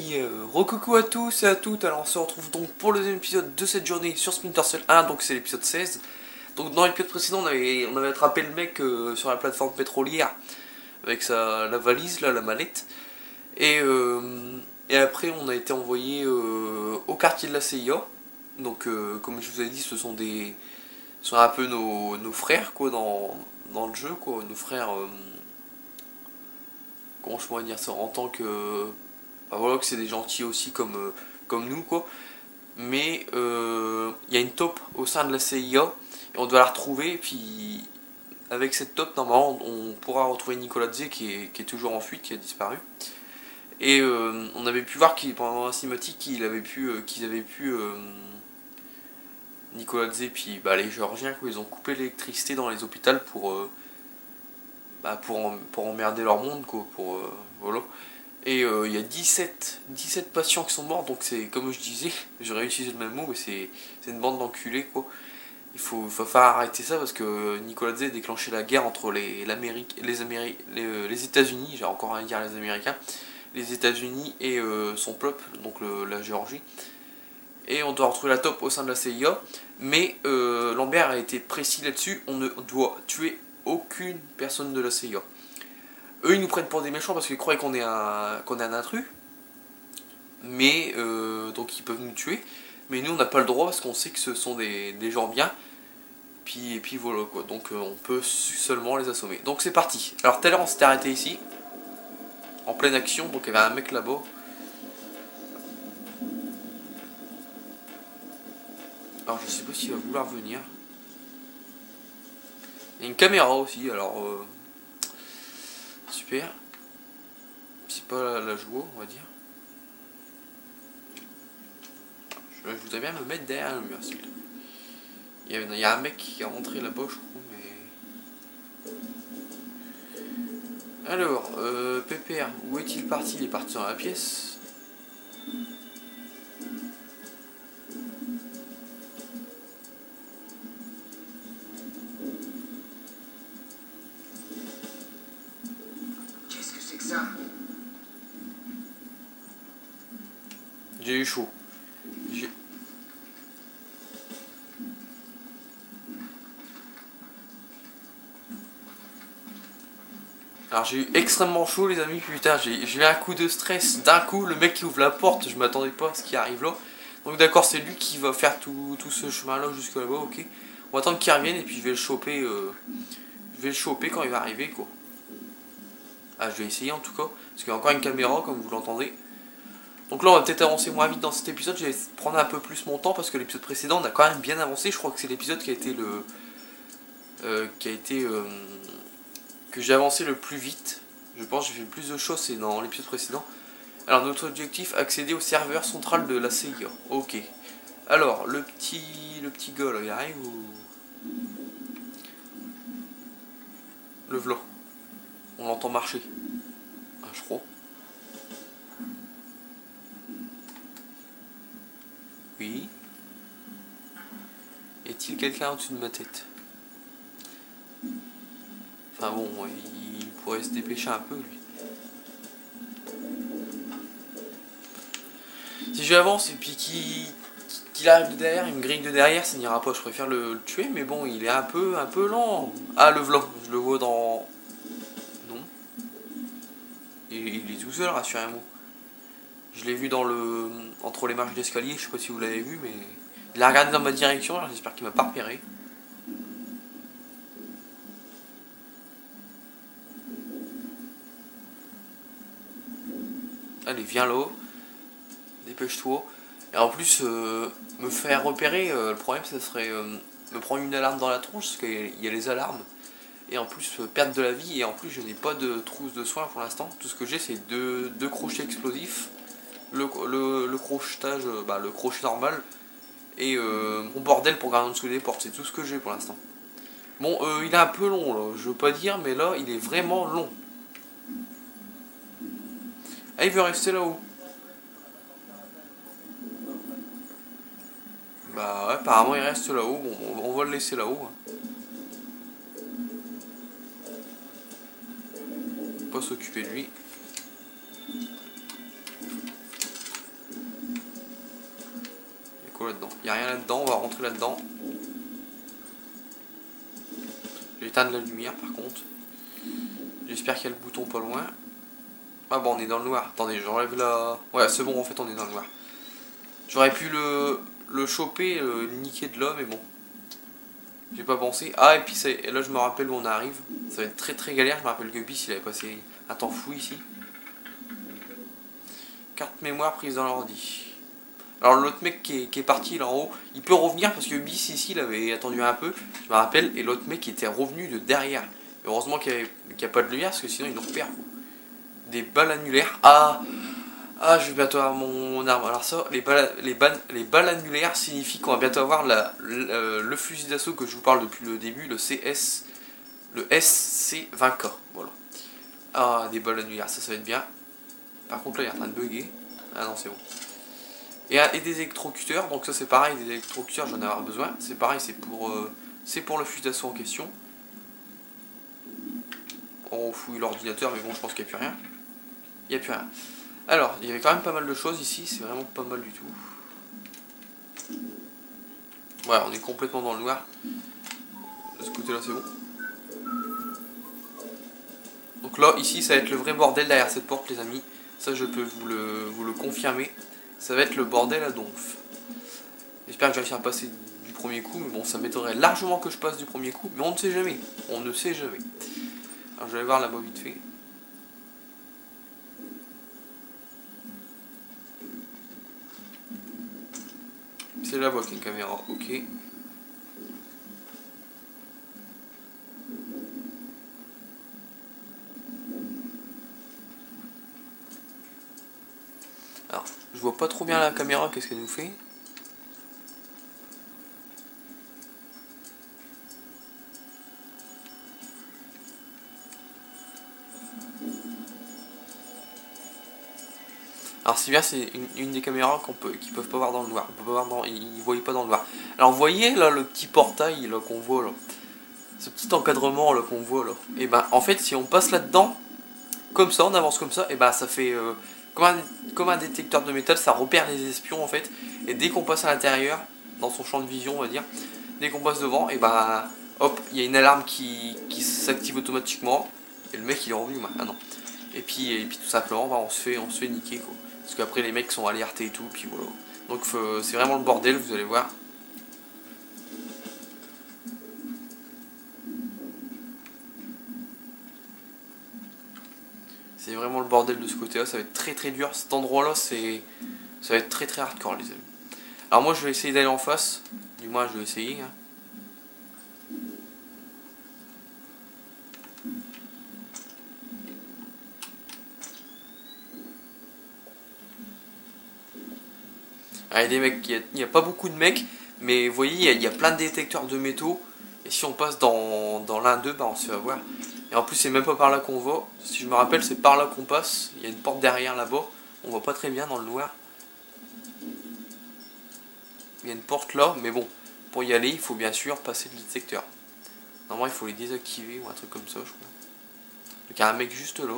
Oui, recoucou à tous et à toutes, alors on se retrouve donc pour le deuxième épisode de cette journée sur Splinter Cell 1, donc c'est l'épisode 16. Donc dans l'épisode précédent on avait attrapé le mec sur la plateforme pétrolière avec la valise, là, la mallette. Et, et après on a été envoyé au quartier de la CIA. Donc comme je vous ai dit, ce sont un peu nos frères quoi dans le jeu, quoi, nos frères, comment je pourrais dire ça, en tant que... Bah voilà, que c'est des gentils aussi comme nous quoi. Mais il y a une taupe au sein de la CIA et on doit la retrouver. Et puis avec cette taupe, normalement, on pourra retrouver Nicolas Zé qui est toujours en fuite, qui a disparu. Et on avait pu voir pendant la cinématique qu'ils avaient pu Nicolas Zé puis bah, les Géorgiens, quoi, ils ont coupé l'électricité dans les hôpitaux pour emmerder leur monde quoi, voilà. Et il y a 17 patients qui sont morts, donc c'est comme je disais, j'ai réutilisé le même mot, mais c'est une bande d'enculés quoi. Il faut faire arrêter ça parce que Nicolas Zé a déclenché la guerre entre les États-Unis, j'ai encore à dire les Américains, les États-Unis et son peuple, donc la Géorgie. Et on doit retrouver la taupe au sein de la CIA, mais Lambert a été précis là-dessus, on ne doit tuer aucune personne de la CIA. Eux ils nous prennent pour des méchants parce qu'ils croient qu'on est un intrus, mais donc ils peuvent nous tuer, mais nous on n'a pas le droit parce qu'on sait que ce sont des gens bien, et puis voilà quoi, donc on peut seulement les assommer. Donc c'est parti. Alors tout à l'heure on s'était arrêté ici, en pleine action, donc il y avait un mec là-bas. Alors je sais pas s'il va vouloir venir. Il y a une caméra aussi, alors super. C'est pas la joie on va dire. Je voudrais bien me mettre derrière le mur s'il te plaît. Il y a un mec qui est rentré là-bas je crois, mais... Alors, Pépère, où est-il parti? Il est parti dans la pièce. Qu'est-ce que c'est que ça? J'ai eu chaud. Alors j'ai eu extrêmement chaud les amis, putain, j'ai eu un coup de stress d'un coup, le mec qui ouvre la porte, je m'attendais pas à ce qui arrive là. Donc d'accord, c'est lui qui va faire tout ce chemin là jusque là-bas, ok. On va attendre qu'il revienne et puis je vais le choper quand il va arriver quoi. Ah, je vais essayer en tout cas, parce qu'il y a encore une caméra comme vous l'entendez. Donc là on va peut-être avancer moins vite dans cet épisode, je vais prendre un peu plus mon temps parce que l'épisode précédent on a quand même bien avancé, je crois que c'est l'épisode qui a été que j'ai avancé le plus vite. Je pense que j'ai fait le plus de choses, c'est dans l'épisode précédent. Alors notre objectif, accéder au serveur central de la CIA. Ok. Alors, le petit gars là, il arrive ou... Le v'là. On l'entend marcher. Ah, je crois. Oui. Est-il quelqu'un au-dessus de ma tête? Enfin bon, il pourrait se dépêcher un peu lui. Si j'avance et puis qu'il arrive de derrière, il me grille de derrière, ça n'ira pas. Je préfère le tuer, mais bon, il est un peu lent. Ah, le v'là, je le vois dans... Non. Il est tout seul, rassurez-moi. Je l'ai vu entre les marches d'escalier, je sais pas si vous l'avez vu, mais il a regardé dans ma direction, alors j'espère qu'il m'a pas repéré. Allez, viens là, dépêche-toi. Et en plus, me faire repérer, le problème ça serait me prendre une alarme dans la tronche, parce qu'il y a les alarmes. Et en plus, perdre de la vie, et en plus, je n'ai pas de trousse de soins pour l'instant. Tout ce que j'ai, c'est deux crochets explosifs, le crochetage, le crochet normal, et mon bordel pour garder en dessous des portes. C'est tout ce que j'ai pour l'instant. Bon, il est un peu long, là, je veux pas dire, mais là, il est vraiment long. Ah, il veut rester là-haut. Bah ouais, apparemment il reste là-haut, bon, on va le laisser là-haut. Hein. Pas s'occuper de lui. quoi là-dedans? Il n'y a rien là-dedans, on va rentrer là-dedans. Je vais éteindre la lumière par contre. J'espère qu'il y a le bouton pas loin. Ah bon, on est dans le noir. Attendez, j'enlève la... Ouais, c'est bon, en fait, on est dans le noir. J'aurais pu le choper, le niquer de là, mais bon. J'ai pas pensé. Ah, et puis là, je me rappelle où on arrive. Ça va être très très galère. Je me rappelle que Bis, il avait passé un temps fou ici. Carte mémoire prise dans l'ordi. Alors l'autre mec qui est parti là en haut, il peut revenir parce que Bis ici il avait attendu un peu, je me rappelle, et l'autre mec était revenu de derrière. Et heureusement qu'il n'y a pas de lumière parce que sinon il nous repère. Des balles annulaires. Ah, je vais bientôt avoir mon arme. Alors ça, les balles annulaires signifient qu'on va bientôt avoir le fusil d'assaut que je vous parle depuis le début, le SC20K. Voilà. Ah, des balles annulaires, ça va être bien. Par contre là il est en train de bugger. Ah non, c'est bon. Et des électrocuteurs, donc ça c'est pareil, des électrocuteurs j'en ai avoir besoin. C'est pareil, c'est pour le fusil d'assaut en question. On fouille l'ordinateur, mais bon, je pense qu'il n'y a plus rien. Il n'y a plus rien. Alors, il y avait quand même pas mal de choses ici, c'est vraiment pas mal du tout. Ouais, on est complètement dans le noir. De ce côté-là, c'est bon. Donc là, ici, ça va être le vrai bordel derrière cette porte, les amis. Ça, je peux vous le confirmer. Ça va être le bordel à donf. J'espère que je vais réussir à passer du premier coup, mais bon, ça m'étonnerait largement que je passe du premier coup, mais on ne sait jamais. On ne sait jamais. Alors, je vais aller voir là-bas vite fait. C'est là-bas qu'il y a une caméra, ok. Alors, je vois pas trop bien la caméra, qu'est-ce qu'elle nous fait? Alors c'est bien, c'est une des caméras qu'ils peuvent pas voir dans le noir. On peut pas voir ils ne voient pas dans le noir. Alors vous voyez là le petit portail là qu'on voit là, ce petit encadrement là qu'on voit là. Et ben en fait si on passe là-dedans, comme ça, on avance comme ça, et ben ça fait comme un détecteur de métal, ça repère les espions en fait. Et dès qu'on passe à l'intérieur, dans son champ de vision on va dire, dès qu'on passe devant, et ben hop, il y a une alarme qui s'active automatiquement. Et le mec il est revenu maintenant. Et puis tout simplement bah, on se fait niquer quoi. Parce qu'après les mecs sont alertés et tout, puis voilà. Donc c'est vraiment le bordel, vous allez voir. C'est vraiment le bordel de ce côté-là, ça va être très très dur. Cet endroit-là, ça va être très très hardcore les amis. Alors moi je vais essayer d'aller en face, du moins je vais essayer. Hein. Ah, il n'y a pas beaucoup de mecs, mais vous voyez, il y a plein de détecteurs de métaux. Et si on passe dans l'un d'eux, bah, on se fait avoir. Et en plus, c'est même pas par là qu'on va. Si je me rappelle, c'est par là qu'on passe. Il y a une porte derrière là-bas. On voit pas très bien dans le noir. Il y a une porte là, mais bon, pour y aller, il faut bien sûr passer le détecteur. Normalement, il faut les désactiver ou un truc comme ça, je crois. Donc, il y a un mec juste là.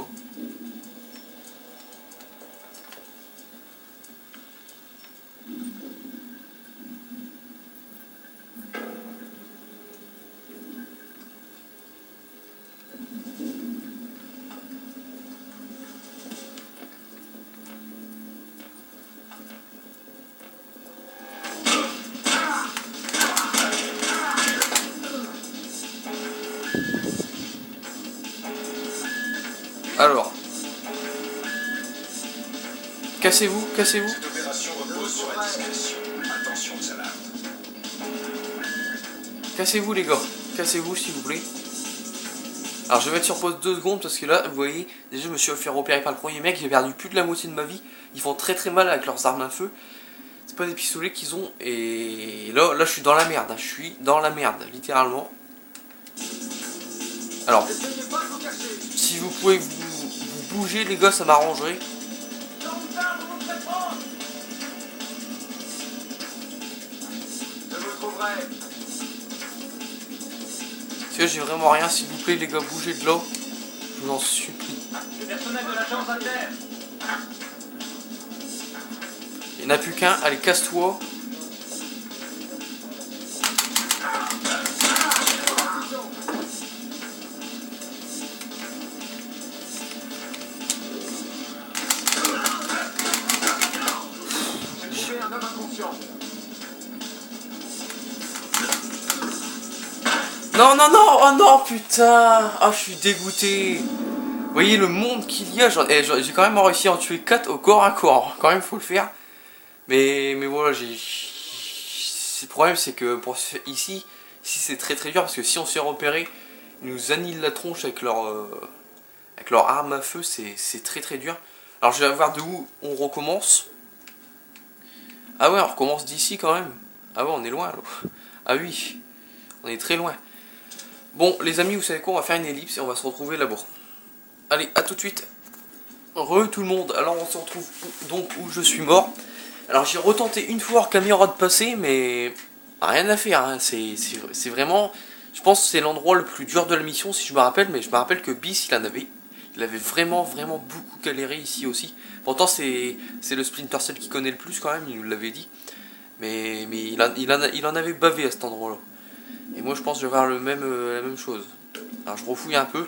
Alors, cassez-vous, cassez-vous. Cette opération repose sur la discrétion. Attention aux alarmes. Cassez-vous les gars, cassez-vous s'il vous plaît. Alors je vais mettre sur pause 2 secondes parce que là, vous voyez, déjà je me suis fait repérer par le premier mec, j'ai perdu plus de la moitié de ma vie. Ils font très très mal avec leurs armes à feu. C'est pas des pistolets qu'ils ont et là je suis dans la merde, je suis dans la merde, littéralement. Alors, si vous pouvez vous bouger les gars, ça m'arrangerait. Je vous trouverai. Parce que j'ai vraiment rien, s'il vous plaît les gars, bougez de là. Je vous en supplie. Les personnels de l'agence à terre. Il n'y en a plus qu'un, allez casse-toi. Non, non, non, oh non, putain. Ah, je suis dégoûté. Vous voyez le monde qu'il y a, j'ai quand même réussi à en tuer 4 au corps à corps. Quand même, faut le faire. Mais voilà, le problème, c'est que ici c'est très très dur parce que si on se fait repérer, ils nous annihilent la tronche avec leur arme à feu, c'est très très dur. Alors je vais voir de où on recommence. Ah ouais, on recommence d'ici quand même. Ah ouais, on est loin là. Ah oui, on est très loin. Bon, les amis, vous savez quoi, on va faire une ellipse et on va se retrouver là-bas. Allez, à tout de suite. Tout le monde. Alors on se retrouve donc où je suis mort. Alors j'ai retenté une fois hors caméra de passer, mais rien à faire. Hein. C'est vraiment, je pense que c'est l'endroit le plus dur de la mission si je me rappelle. Mais je me rappelle que Bis il avait vraiment beaucoup galéré ici aussi. Pourtant c'est le Splinter Cell qui connaît le plus quand même, il nous l'avait dit. Mais il en avait bavé à cet endroit-là. Et moi je pense que je vais avoir la même chose. Alors je refouille un peu.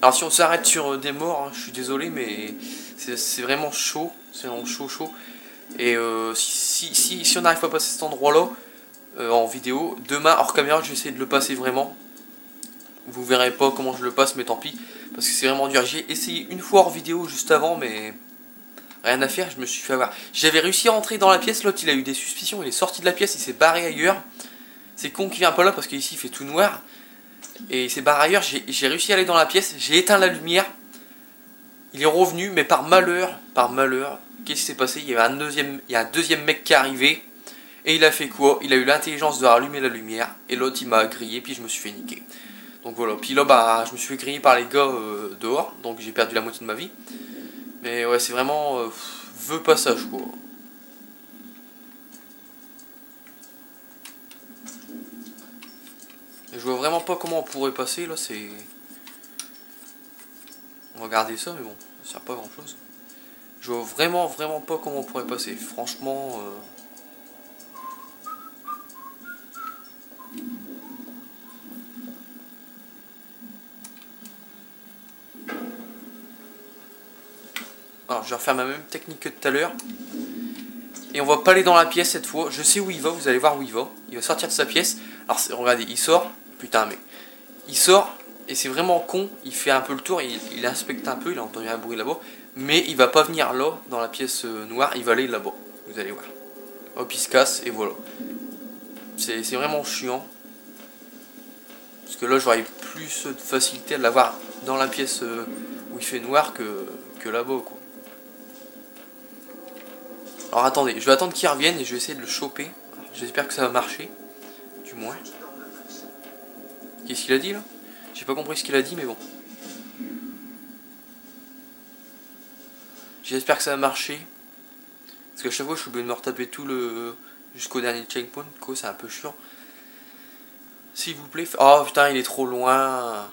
Alors si on s'arrête sur des morts, hein, je suis désolé, mais c'est vraiment chaud. C'est vraiment chaud. Et si on n'arrive pas à passer cet endroit-là en vidéo, demain hors caméra, je vais essayer de le passer vraiment. Vous verrez pas comment je le passe, mais tant pis. Parce que c'est vraiment dur. J'ai essayé une fois hors vidéo juste avant, mais rien à faire, je me suis fait avoir. J'avais réussi à rentrer dans la pièce, l'autre il a eu des suspicions, il est sorti de la pièce, il s'est barré ailleurs. C'est con qu'il vient pas là parce qu'ici il fait tout noir. Et il s'est barré ailleurs, j'ai réussi à aller dans la pièce, j'ai éteint la lumière. Il est revenu, mais par malheur, qu'est-ce qui s'est passé? Il y a un deuxième mec qui est arrivé. Et il a fait quoi? Il a eu l'intelligence de rallumer la lumière. Et l'autre il m'a grillé, puis je me suis fait niquer. Donc voilà, puis là bah je me suis fait griller par les gars dehors. Donc j'ai perdu la moitié de ma vie. Mais ouais, c'est vraiment vœu passage quoi. Et je vois vraiment pas comment on pourrait passer là, c'est... On va regarder ça, mais bon, ça sert pas à grand chose. Je vois vraiment pas comment on pourrait passer. Franchement... Alors je vais refaire ma même technique que tout à l'heure. Et on va pas aller dans la pièce cette fois. Je sais où il va, vous allez voir où il va. Il va sortir de sa pièce. Alors regardez, il sort. Putain mais... Il sort, et c'est vraiment con. Il fait un peu le tour, il inspecte un peu, il a entendu un bruit là-bas. Mais il va pas venir là, dans la pièce noire, il va aller là-bas. Vous allez voir. Hop, il se casse, et voilà. C'est vraiment chiant. Parce que là, j'aurais plus de facilité à l'avoir dans la pièce où il fait noir que là-bas, quoi. Alors attendez, je vais attendre qu'il revienne et je vais essayer de le choper. J'espère que ça va marcher. Du moins. Qu'est-ce qu'il a dit là? J'ai pas compris ce qu'il a dit, mais bon. J'espère que ça va marcher. Parce qu'à chaque fois, je suis obligé de me retaper tout le... jusqu'au dernier checkpoint, quoi, c'est un peu chiant. S'il vous plaît... Oh putain, il est trop loin.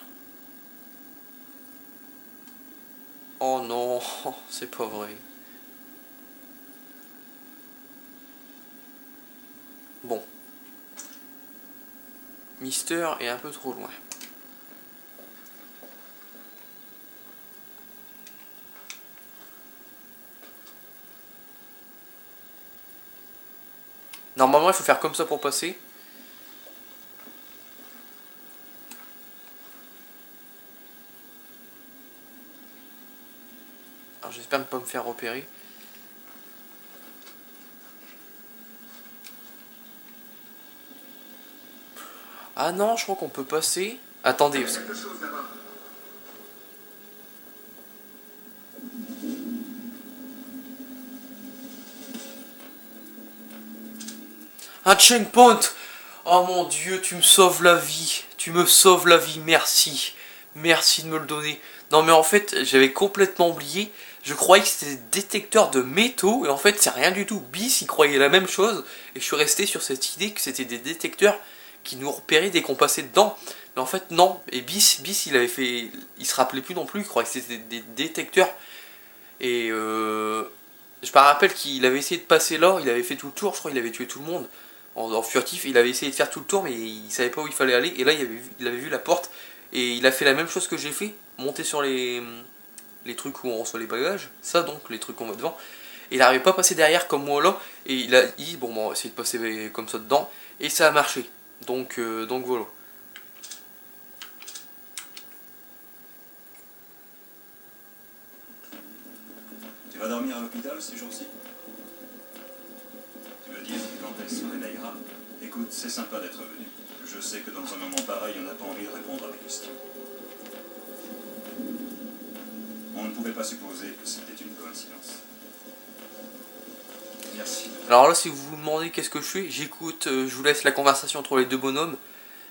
Oh non, c'est pas vrai. Bon. Mister est un peu trop loin. Normalement, il faut faire comme ça pour passer. Alors j'espère ne pas me faire repérer. Ah non, je crois qu'on peut passer. Attendez. Un checkpoint. Oh mon dieu, tu me sauves la vie. Tu me sauves la vie, merci. Merci de me le donner. Non mais en fait, j'avais complètement oublié. Je croyais que c'était des détecteurs de métaux. Et en fait, c'est rien du tout. Bis, il croyait la même chose. Et je suis resté sur cette idée que c'était des détecteurs qui nous repéraient dès qu'on passait dedans. Mais en fait, non. Et Bis, il avait fait... Il se rappelait plus non plus. Il croyait que c'était des détecteurs. Et je me rappelle qu'il avait essayé de passer là. Il avait fait tout le tour. Je crois qu'il avait tué tout le monde. En furtif, il avait essayé de faire tout le tour, mais il savait pas où il fallait aller. Et là, il avait vu la porte. Et il a fait la même chose que j'ai fait. Monter sur les trucs où on reçoit les bagages. Ça donc, les trucs qu'on va devant. Et il n'arrivait pas à passer derrière comme moi là. Et il a dit, bon, on va essayer de passer comme ça dedans. Et ça a marché. Donc voilà. dormir à l'hôpital ces jours-ci? Tu veux dire quand elle se réveillera? Écoute, c'est sympa d'être venu. Je sais que dans un moment pareil, on n'a pas envie de répondre à des questions. On ne pouvait pas supposer que c'était une coïncidence. Merci. Alors là, si vous vous demandez qu'est-ce que je fais, j'écoute, je vous laisse la conversation entre les deux bonhommes.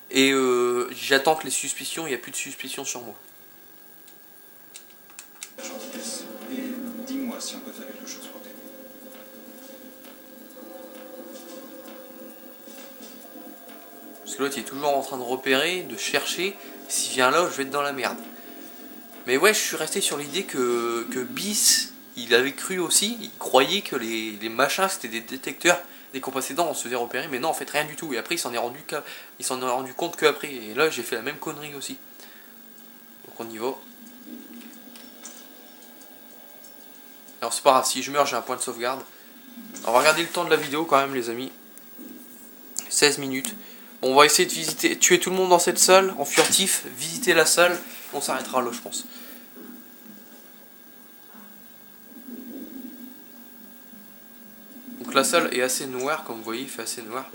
Et j'attends que les suspicions, il n'y a plus de suspicions sur moi. La gentillesse. Et dis-moi si on peut faire quelque chose pour t'aider. Parce que l'autre il est toujours en train de repérer, de chercher. S'il vient là, je vais être dans la merde. Mais ouais, je suis resté sur l'idée que Bis, il avait cru aussi, il croyait que les machins c'était des détecteurs. Dès qu'on passait dedans, on se faisait repérer, mais non, en fait, rien du tout. Et après, il s'en est rendu compte qu'après. Et là, j'ai fait la même connerie aussi. Donc on y va. Alors c'est pas grave, si je meurs, j'ai un point de sauvegarde. On va regarder le temps de la vidéo quand même, les amis. 16 minutes. Bon, on va essayer de visiter, tuer tout le monde dans cette salle, en furtif, visiter la salle. On s'arrêtera là, je pense. Donc la salle est assez noire, comme vous voyez, il fait assez noir.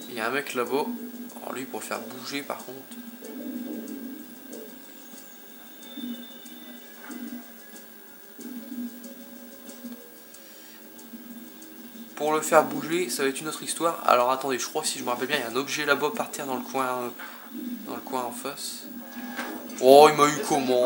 Il y a un mec là-bas. Alors lui, pour le faire bouger par contre. Pour le faire bouger, ça va être une autre histoire. Alors attendez, je crois que si je me rappelle bien, il y a un objet là-bas par terre dans le coin en face. Oh, il m'a eu comment?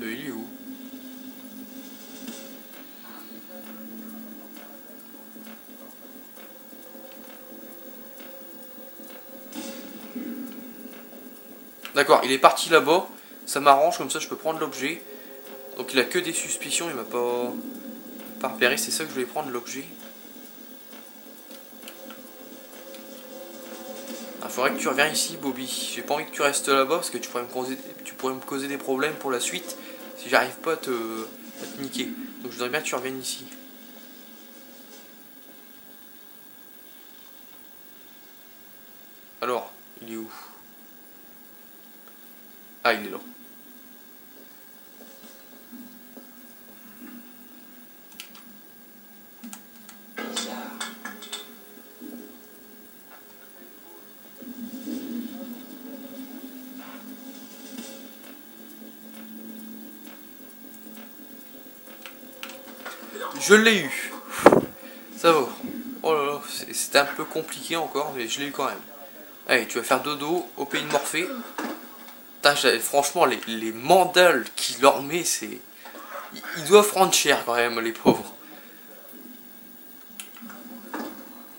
Il est où? D'accord, il est parti là-bas. Ça m'arrange, comme ça je peux prendre l'objet. Donc il a que des suspicions, il m'a pas repéré, c'est ça que je voulais prendre, l'objet. Il faudrait que tu reviennes ici, Bobby. J'ai pas envie que tu restes là-bas parce que tu pourrais me causer des problèmes pour la suite si j'arrive pas à te niquer. Donc je voudrais bien que tu reviennes ici. Alors, il est où? Ah, il est là. Je l'ai eu. Ça va. Oh là là, c'était un peu compliqué encore, mais je l'ai eu quand même. Allez, tu vas faire dodo au pays de Morphée. Putain, franchement, les mandales qu'il leur met, c'est... Ils doivent prendre cher quand même, les pauvres.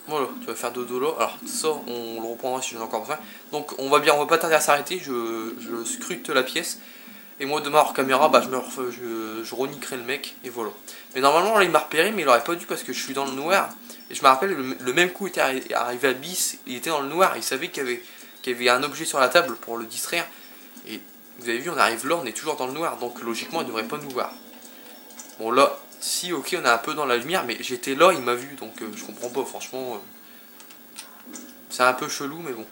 Voilà, tu vas faire dodo là. Alors ça, on le reprendra si j'en ai encore besoin. Donc on va pas tarder à s'arrêter. Je scrute la pièce. Et moi, demain hors caméra, bah, je reniquerai le mec. Et voilà. Mais normalement, là, il m'a repéré, mais il aurait pas dû parce que je suis dans le noir. Et je me rappelle, le même coup était arrivé à Bis. Il était dans le noir. Il savait qu'il y avait un objet sur la table pour le distraire. Et vous avez vu, on arrive là, on est toujours dans le noir. Donc logiquement, il ne devrait pas nous voir. Bon, là, si, ok, on est un peu dans la lumière. Mais j'étais là, il m'a vu. Donc je comprends pas, franchement. C'est un peu chelou, mais bon.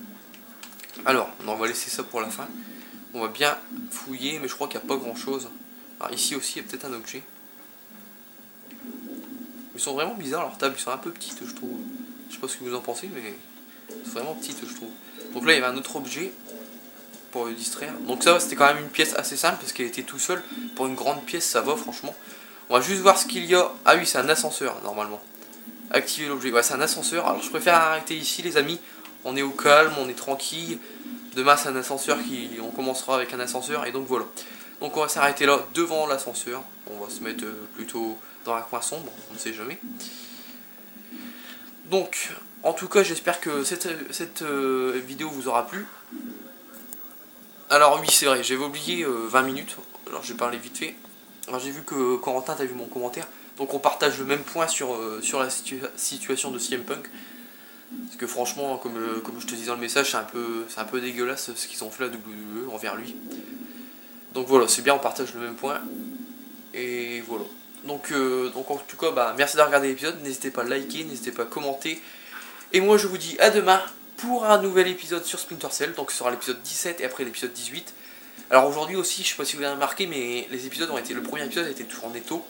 Alors, on va laisser ça pour la fin. On va bien fouiller, mais je crois qu'il n'y a pas grand chose. Alors ici aussi, il y a peut-être un objet. Ils sont vraiment bizarres, leurs tables, ils sont un peu petites, je trouve. Je sais pas ce que vous en pensez, mais c'est vraiment petites, je trouve. Donc là, il y avait un autre objet pour le distraire. Donc ça, c'était quand même une pièce assez simple, parce qu'elle était tout seule. Pour une grande pièce, ça va, franchement. On va juste voir ce qu'il y a. Ah oui, c'est un ascenseur, normalement. Activer l'objet. Ouais, c'est un ascenseur. Alors je préfère arrêter ici, les amis. On est au calme, on est tranquille. Demain, c'est un ascenseur on commencera avec un ascenseur. Et donc voilà. Donc on va s'arrêter là, devant l'ascenseur. On va se mettre plutôt dans un coin sombre, on ne sait jamais. Donc, en tout cas, j'espère que cette vidéo vous aura plu. Alors oui, c'est vrai, j'avais oublié 20 minutes. Alors je vais parler vite fait. Alors j'ai vu que Corentin, t'as vu mon commentaire. Donc on partage le même point sur la situation de CM Punk. Parce que franchement, comme je te disais dans le message, c'est un peu dégueulasse ce qu'ils ont fait la WWE envers lui. Donc voilà, c'est bien, on partage le même point. Et voilà. Donc en tout cas, bah, merci d'avoir regardé l'épisode. N'hésitez pas à liker, n'hésitez pas à commenter. Et moi, je vous dis à demain pour un nouvel épisode sur Splinter Cell. Donc ce sera l'épisode 17 et après l'épisode 18. Alors aujourd'hui aussi, je sais pas si vous l'avez remarqué, mais les épisodes ont été. Le premier épisode a été tourné tôt.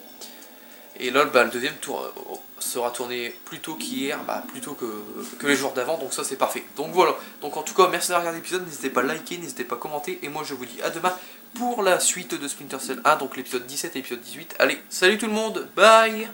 Et là, bah, le deuxième tour sera tourné plus tôt qu'hier, bah, plus tôt que les jours d'avant, donc ça c'est parfait. Donc voilà, donc en tout cas, merci d'avoir regardé l'épisode, n'hésitez pas à liker, n'hésitez pas à commenter, et moi je vous dis à demain pour la suite de Splinter Cell 1, donc l'épisode 17 et l'épisode 18. Allez, salut tout le monde, bye!